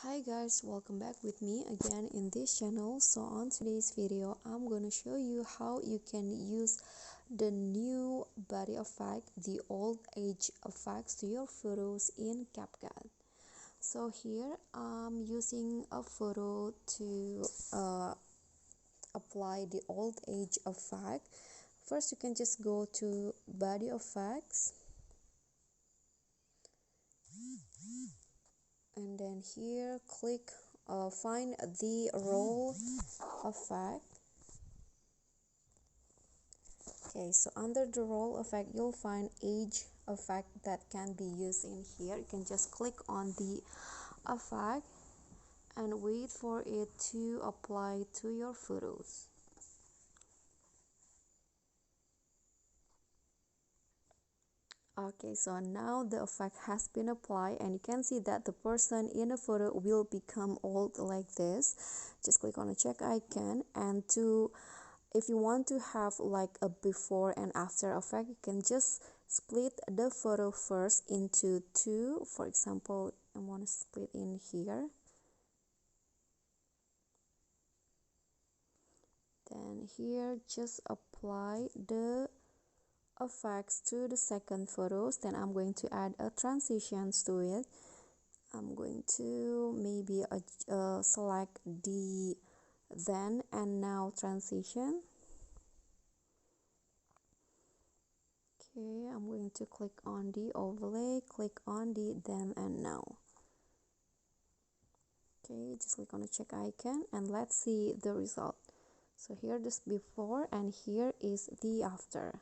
Hi guys, welcome back with me again in this channel. So on today's video I'm gonna show you how you can use the new body effect, the old age effects to your photos in Capcut. So here I'm using a photo to apply the old age effect. First you can just go to body effects, and then here click find the roll effect. Okay, so under the roll effect you'll find age effect that can be used in here. You can just click on the effect and wait for it to apply to your photos. Okay, so now the effect has been applied and you can see that the person in the photo will become old like this. Just click on the check icon, and if you want to have like a before and after effect, you can just split the photo first into two. For example, I want to split in here, then here just apply the effects to the second photos. Then I'm going to add a transitions to it. I'm going to maybe select the then and now transition. Okay, I'm going to click on the overlay, click on the then and now. Okay, just click on the check icon and let's see the result. So here this before and here is the after.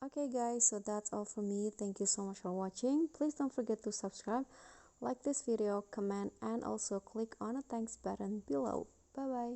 Okay guys, so that's all from me. Thank you so much for watching. Please don't forget to subscribe, like this video, comment, and also click on the thanks button below. Bye bye.